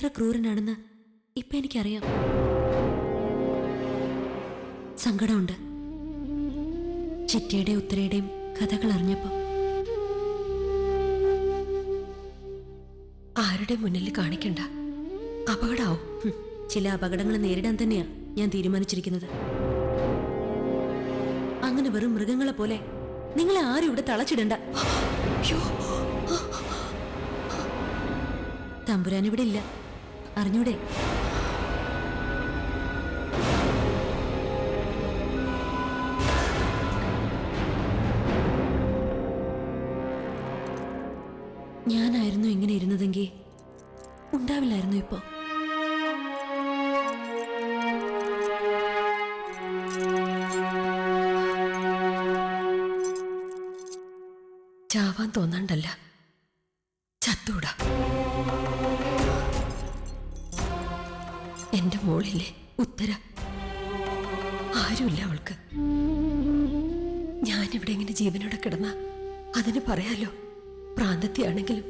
എത്ര ക്രൂരനാണെന്ന് ഇപ്പൊ എനിക്കറിയാം. സങ്കടമുണ്ട് ചിറ്റയുടെ ഉത്തരയുടെയും കഥകൾ അറിഞ്ഞപ്പോ. ആരുടെ മുന്നിൽ കാണിക്കണ്ട, അപകടാവും. ചില അപകടങ്ങൾ നേരിടാൻ തന്നെയാ ഞാൻ തീരുമാനിച്ചിരിക്കുന്നത്. അങ്ങനെ വെറും മൃഗങ്ങളെ പോലെ നിങ്ങളെ ആരും ഇവിടെ തളച്ചിടണ്ട. തമ്പുരാൻ ഇവിടെ ഇല്ല, അറിഞ്ഞൂടെ? ഞാനായിരുന്നു ഇങ്ങനെ ഇരുന്നതെങ്കിൽ ഉണ്ടാവില്ലായിരുന്നു ഇപ്പോ. ചാവാൻ തോന്നണ്ടല്ല, ചത്തൂടാ. എന്റെ മോളിലെ ഉത്തര ആരുമില്ല അവൾക്ക്. ഞാനിവിടെ ഇങ്ങനെ ജീവനോടെ കിടന്ന അതിന് പറയാലോ, പ്രാന്തത്തിയാണെങ്കിലും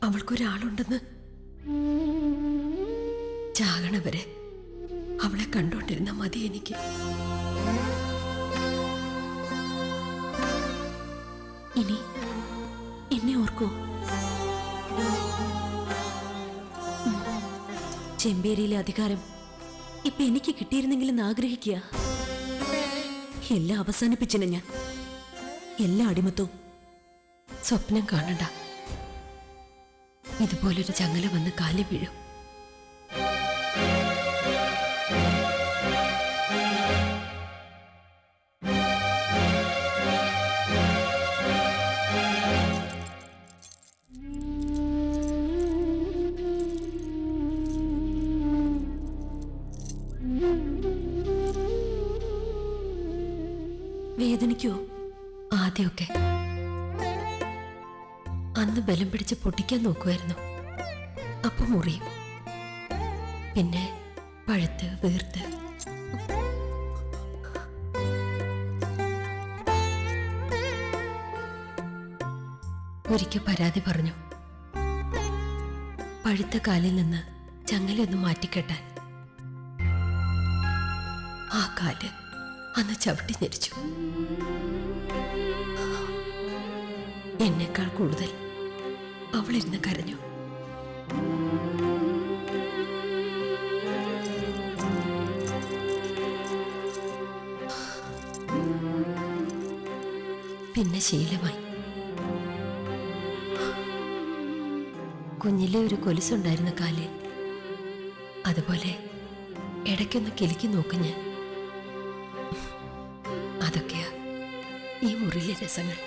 അവൾക്കൊരാളുണ്ടെന്ന്. ചാകണവരെ അവളെ കണ്ടോണ്ടിരുന്ന മതി എനിക്ക്. ഇനി എന്നെ ഓർക്കോ? ചെമ്പേരിയിലെ അധികാരം ഇപ്പൊ എനിക്ക് കിട്ടിയിരുന്നെങ്കിലും ആഗ്രഹിക്കുക. എല്ലാം അവസാനിപ്പിച്ചിന് ഞാൻ, എല്ലാ അടിമത്തവും. സ്വപ്നം കാണണ്ട, ഇതുപോലൊരു ചങ്ങല വന്ന് കാലി വീഴും. വേദനിക്കോ? ആദ്യമൊക്കെ അന്ന് ബലം പിടിച്ച് പൊട്ടിക്കാൻ നോക്കുമായിരുന്നു. അപ്പൊ മുറിയും, പിന്നെ പഴുത്ത് വീർത്ത്. ഒരിക്കൽ പരാതി പറഞ്ഞു, പഴുത്ത കാലിൽ നിന്ന് ചങ്ങലയൊന്ന് മാറ്റിക്കെട്ടാൻ. ആ കാല് അന്ന് ചവിട്ടി ഞെരിച്ചു. എന്നേക്കാൾ കൂടുതൽ അവളിരുന്ന് കരഞ്ഞു. പിന്നെ ശീലമായി. കുഞ്ഞിലെ ഒരു കൊലുസുണ്ടായിരുന്ന കാലിൽ, അതുപോലെ ഇടയ്ക്കൊന്ന് കിലുക്കി നോക്കും ഞാൻ. അതൊക്കെയാ ഈ മുറിയിലെ രസങ്ങൾ.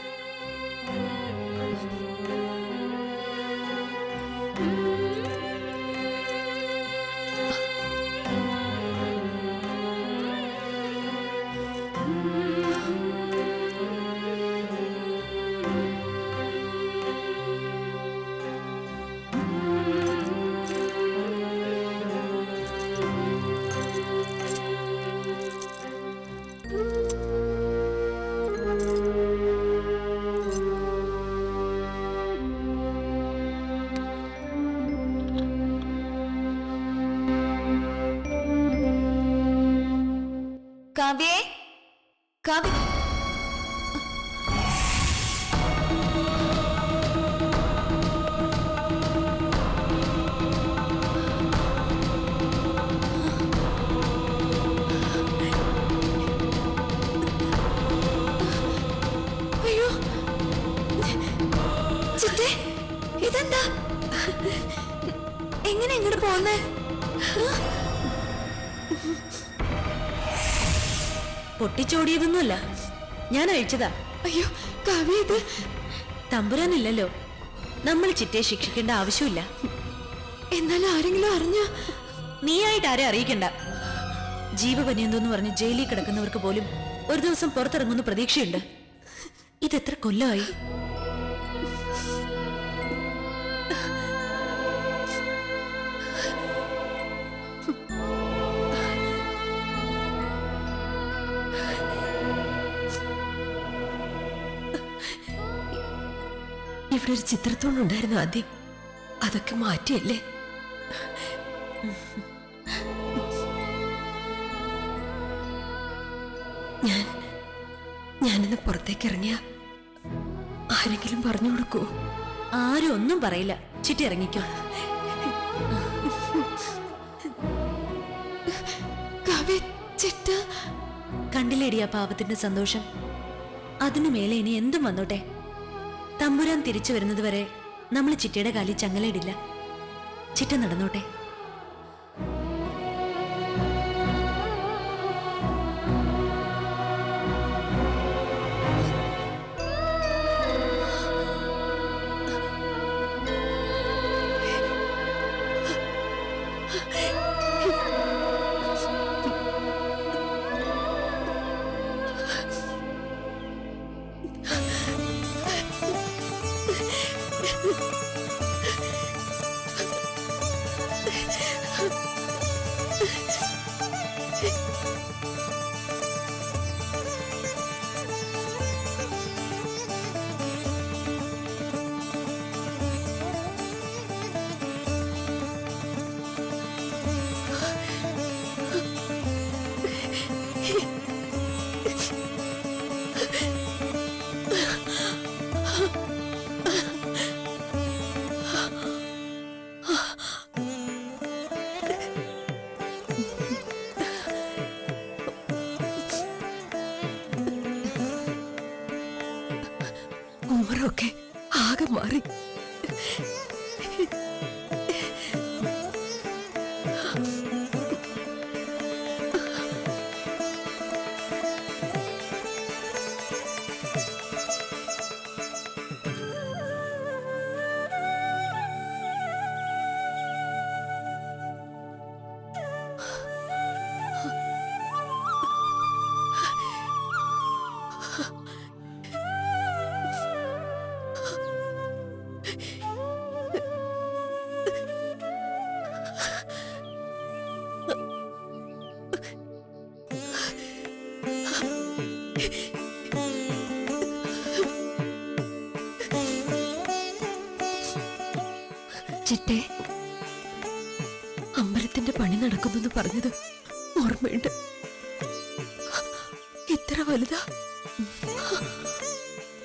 കാവ്യേ, കാവ്യ, അയ്യോ ചിറ്റേ, ഇതെന്താ? എങ്ങനെ ഇങ്ങോട്ട് പോന്നേ? പൊട്ടിച്ചോടിയതൊന്നുമല്ല, ഞാൻ അഴിച്ചതാ. അയ്യോ കാവ്യ, ഇത് തമ്പുരാനില്ലല്ലോ, നമ്മൾ ചിറ്റയെ ശിക്ഷിക്കേണ്ട ആവശ്യമില്ല. എന്നാലും ആരെങ്കിലും അറിഞ്ഞ? നീയായിട്ട് ആരെ അറിയിക്കണ്ട. ജീവപര്യന്തോന്ന് പറഞ്ഞ് ജയിലിൽ കിടക്കുന്നവർക്ക് പോലും ഒരു ദിവസം പുറത്തിറങ്ങുന്ന പ്രതീക്ഷയുണ്ട്. ഇതെത്ര കൊല്ലമായി? ഇവിടെ ഒരു ചിത്രത്തോടുണ്ടായിരുന്നു ആദ്യം, അതൊക്കെ മാറ്റിയല്ലേ? ഞാനിന്ന് പുറത്തേക്ക് ഇറങ്ങിയ ആരെങ്കിലും പറഞ്ഞു കൊടുക്കുവോ? ആരും ഒന്നും പറയില്ല. ചിറ്റി ഇറങ്ങിക്കോ. കണ്ടില്ലേടി ആ പാവത്തിന്റെ സന്തോഷം. അതിനു മേലെ ഇനി എന്തും വന്നോട്ടെ, തമ്പുരാൻ തിരിച്ചു വരുന്നത് വരെ നമ്മൾ ചിറ്റയുടെ കാലിൽ ചങ്ങലയിടില്ല. ചിറ്റ നടന്നോട്ടെ. ഉമ്മറൊക്കെ ആകെ മാറി. ചിറ്റേ, അമ്പലത്തിന്റെ പണി നടക്കുന്നെന്ന് പറഞ്ഞത് ഓർമ്മയുണ്ട്. ഇത്ര വലുതാ?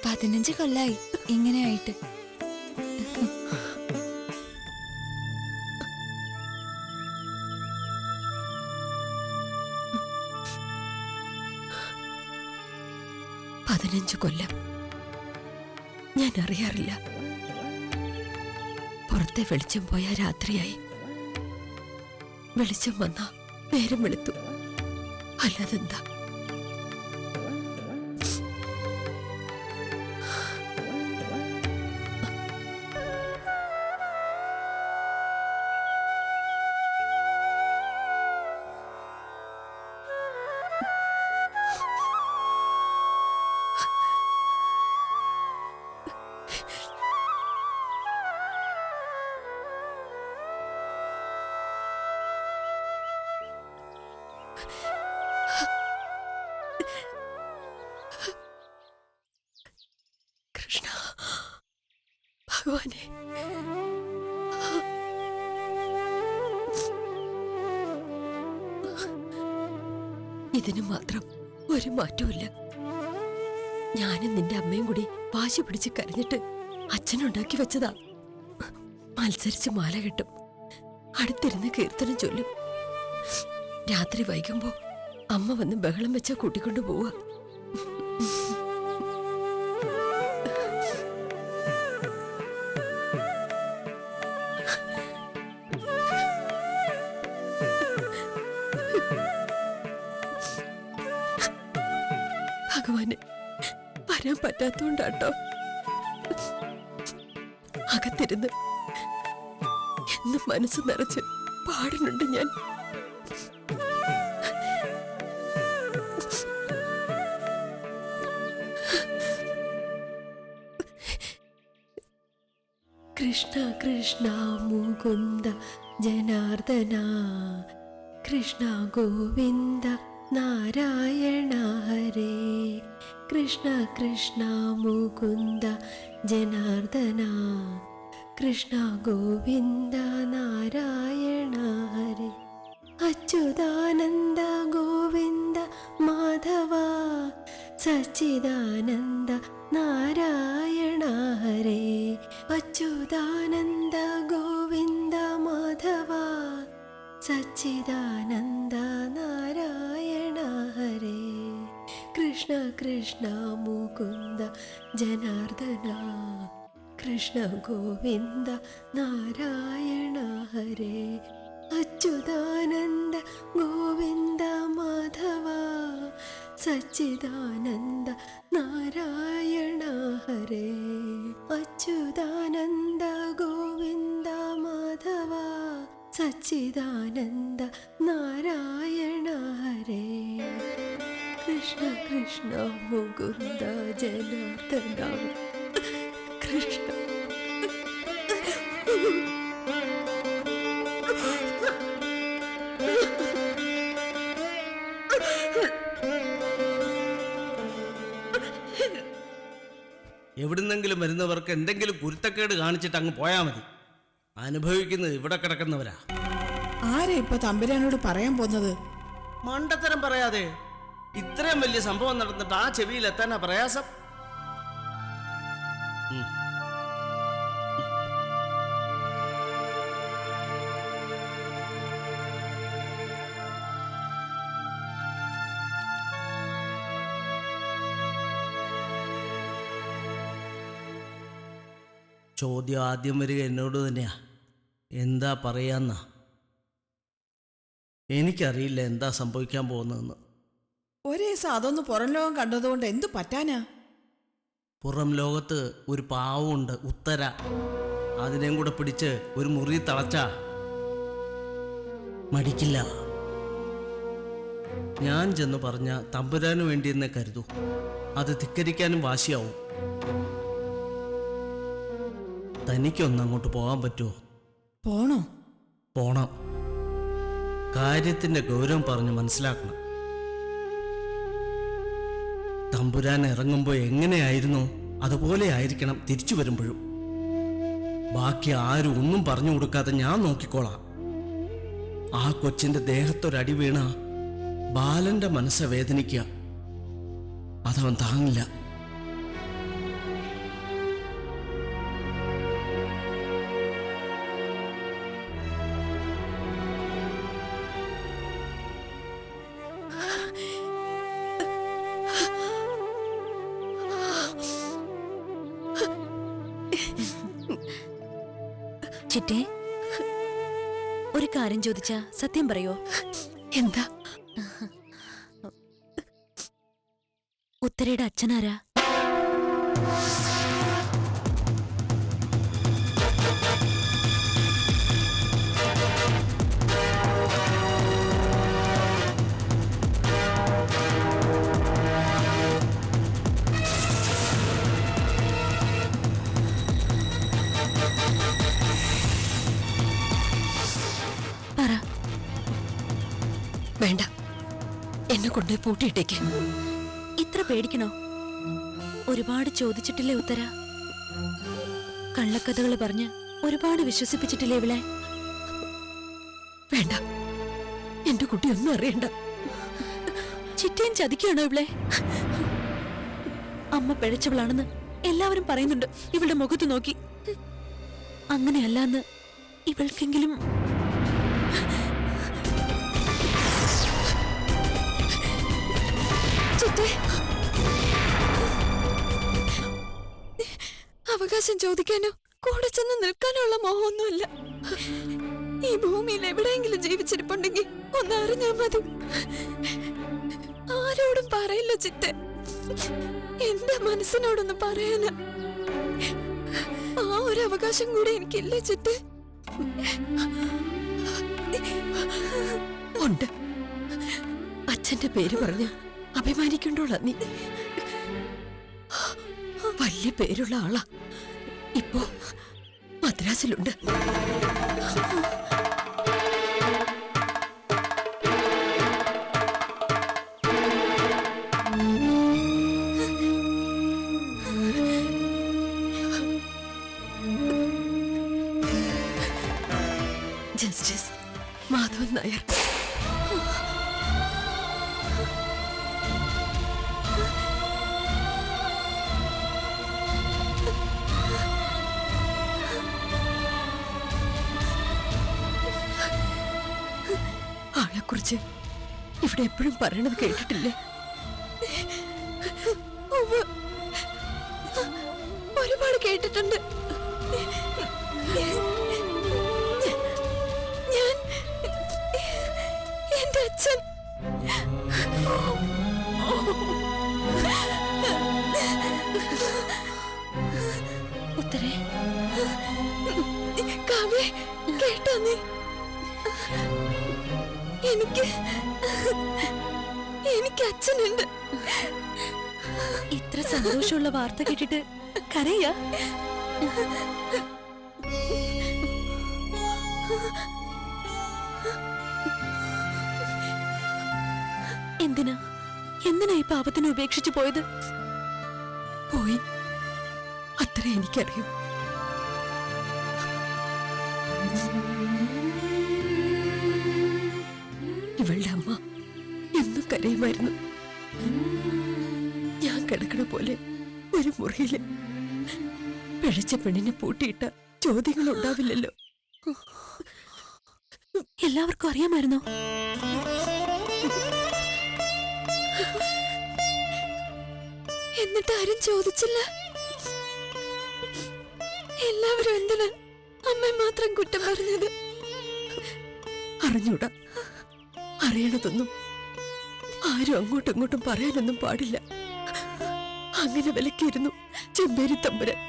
15 കൊല്ലായി ഇങ്ങനെയായിട്ട്. കൊല്ലം ഞാൻ അറിയാറില്ല. പുറത്തെ വെളിച്ചം പോയ രാത്രിയായി. വെളിച്ചം വന്ന നേരം വെളുത്തു. അല്ലാതെന്താ? കൃഷ്ണ ഭഗവാനെ, ഇതിന് മാത്രം ഒരു മാറ്റമില്ല. ഞാനും നിന്റെ അമ്മയും കൂടി വാശി പിടിച്ച് കരഞ്ഞിട്ട് അച്ഛനുണ്ടാക്കി വെച്ചതാ. മത്സരിച്ച് മാല കെട്ടും, അടുത്തിരുന്ന് കീർത്തനം ചൊല്ലും. രാത്രി വൈകുമ്പോ അമ്മ വന്ന് ബഹളം വെച്ചാ കൂട്ടിക്കൊണ്ടു പോവാ. ഭഗവാന് വരാൻ പറ്റാത്തോണ്ടാട്ടോ അകത്തിരുന്ന് എന്നും മനസ്സ് നിറച്ച് പാടുന്നുണ്ട് ഞാൻ. കൃഷ്ണ കൃഷ്ണ മുകുന്ദ ജനാർദ്ദന, കൃഷ്ണ ഗോവിന്ദ നാരായണ ഹരേ. കൃഷ്ണ കൃഷ്ണ മുകുന്ദ ജനാർദ്ദന, കൃഷ്ണ ഗോവിന്ദ നാരായണ ഹരേ അച്യുതാനന്ദ ഗോവിന്ദ മാധവ സച്ചിദാനന്ദ നാരായണ ഹരേ അച്യുതാനന്ദ ഗോവിന്ദ മാധവ സച്ചിദാനന്ദ നാരായണ ഹരേ കൃഷ്ണ കൃഷ്ണ മുകുന്ദ ജനാർദ്ദന കൃഷ്ണ ഗോവിന്ദ നാരായണ ഹരേ അച്യുതാനന്ദ ഗോവിന്ദ മാധവ സച്ചിദാനന്ദ നാരായണ ഹരേ അച്യുതാനന്ദ ഗോവിന്ദ മാധവ സച്ചിദാനന്ദ നാരായണ ഹരേ കൃഷ്ണ കൃഷ്ണ മുകുന്ദ ജനാർദ്ദന കൃഷ്ണ എവിടുന്നെങ്കിലും വരുന്നവർക്ക് എന്തെങ്കിലും കുരുത്തക്കേട് കാണിച്ചിട്ട് അങ്ങ് പോയാൽ മതി. അനുഭവിക്കുന്നത് ഇവിടെ കിടക്കുന്നവരാ. ആരാ ഇപ്പൊ തമ്പുരാനോട് പറയാൻ പോന്നത്? മണ്ടത്തരം പറയാതെ. ഇത്രയും വലിയ സംഭവം നടന്നിട്ട് ആ ചെവിയിൽ എത്താനാ പ്രയാസം. ചോദ്യം ആദ്യം വരിക എന്നോട് തന്നെയാ. എന്താ പറയാന്ന? എനിക്കറിയില്ല എന്താ സംഭവിക്കാൻ പോകുന്നതെന്ന്. ഒരേ അതൊന്ന് പുറം ലോകം കണ്ടതുകൊണ്ട് എന്തു പറ്റാനാ? പുറം ലോകത്ത് ഒരു പാവമുണ്ട്, ഉത്തര. അതിനെയും കൂടെ പിടിച്ച് ഒരു മുറി തളച്ചാ മടിക്കില്ല. ഞാൻ ചെന്ന് പറഞ്ഞ തമ്പുരാന് വേണ്ടിയെന്നേ കരുതൂ. അത് ധിക്കരിക്കാനും വാശിയാവും. തനിക്കൊന്ന് അങ്ങോട്ട് പോകാൻ പറ്റുമോ? പോണോ? പോണം. കാര്യത്തിന്റെ ഗൗരവം പറഞ്ഞ് മനസ്സിലാക്കണം. തമ്പുരാൻ ഇറങ്ങുമ്പോൾ എങ്ങനെയായിരുന്നു അതുപോലെ ആയിരിക്കണം തിരിച്ചു വരുമ്പോഴും. ബാക്കി ആരും ഒന്നും പറഞ്ഞു കൊടുക്കാതെ ഞാൻ നോക്കിക്കോളാം. ആ കൊച്ചിന്റെ ദേഹത്തൊരടി വീണ ബാലന്റെ മനസ്സെ വേദനിക്കുക. അതവൻ താങ്ങില്ല. ചിറ്റേ, ഒരു കാര്യം ചോദിച്ചാ സത്യം പറയോ? എന്താ? ഉത്തരയുടെ അച്ഛനാരാ? വേണ്ട, എന്നെ കൊണ്ടേ പൂട്ടിയിട്ടേക്ക്. ഇത്ര പേടിക്കണോ? ഒരുപാട് ചോദിച്ചിട്ടില്ലേ ഉത്തര? കള്ളക്കഥകൾ പറഞ്ഞ് ഒരുപാട് വിശ്വസിപ്പിച്ചിട്ടില്ലേ ഇവളെ? വേണ്ട, എന്റെ കുട്ടി ഒന്നും അറിയണ്ട. ചിറ്റയും ചതിക്കുകയാണോ ഇവളെ? അമ്മ പിഴച്ചവളാണെന്ന് എല്ലാവരും പറയുന്നുണ്ട് ഇവളുടെ മുഖത്ത് നോക്കി. അങ്ങനെയല്ലാന്ന് ഇവൾക്കെങ്കിലും. അവകാശം ചോദിക്കാനോ കൂടെ ചെന്ന് നിൽക്കാനോ ഉള്ള മോഹമൊന്നുമില്ല. ഈ ഭൂമിയിൽ എവിടെയെങ്കിലും ജീവിച്ചിരിപ്പുണ്ടെങ്കിൽ ഒന്ന് അറിഞ്ഞാ മതി. ആരോടും പറയില്ല ചിറ്റ. എന്റെ മനസ്സിനോടൊന്ന് പറയാന് ആ ഒരു അവകാശം കൂടെ എനിക്കില്ല ചിറ്റ. ഉണ്ട്. അച്ഛന്റെ പേര് പറഞ്ഞ് അഭിമാനിക്കണ്ടോളാ നീ. വലിയ പേരുള്ള ആളാ. ഇപ്പോ മദ്രാസിലുണ്ട്. ജസ്റ്റിസ് മാധവൻ നായർ. ആളെക്കുറിച്ച് ഇവിടെ എപ്പോഴും പറയണത് കേട്ടിട്ടില്ലേ? ഒരുപാട് കേട്ടിട്ടുണ്ട്. ഞാൻ എന്റെ അച്ഛൻ ഉത്തരേ, കാവ്യ കേട്ടോ നീ? എനിക്ക് അച്ഛനുണ്ട്. ഇത്ര സന്തോഷമുള്ള വാർത്ത കേട്ടിട്ട് കരയാ? എന്തിനാ ഈ പാപത്തിനെ ഉപേക്ഷിച്ചു പോയത്? പോയി, അത്ര എനിക്കറിയൂ. ഇവളുടെ അമ്മ എന്നും കരയുമായിരുന്നു. ഞാൻ കിടക്കണ പോലെ ഒരു മുറിയില് പിഴച്ച പെണ്ണിനെ പൂട്ടിയിട്ട ചോദ്യങ്ങൾ ഉണ്ടാവില്ലല്ലോ. എല്ലാവർക്കും അറിയാമായിരുന്നോ? എന്നിട്ട് ആരും ചോദിച്ചില്ല. എല്ലാവരും എന്തിനാ അമ്മ മാത്രം കുറ്റം പറഞ്ഞത്? അറിഞ്ഞൂടാ. അറിയണതൊന്നും ആരും അങ്ങോട്ടും ഇങ്ങോട്ടും പറയാനൊന്നും പാടില്ല. അങ്ങനെ വിലക്കിയിരുന്നു ചെമ്പേരി തമ്പുരാൻ.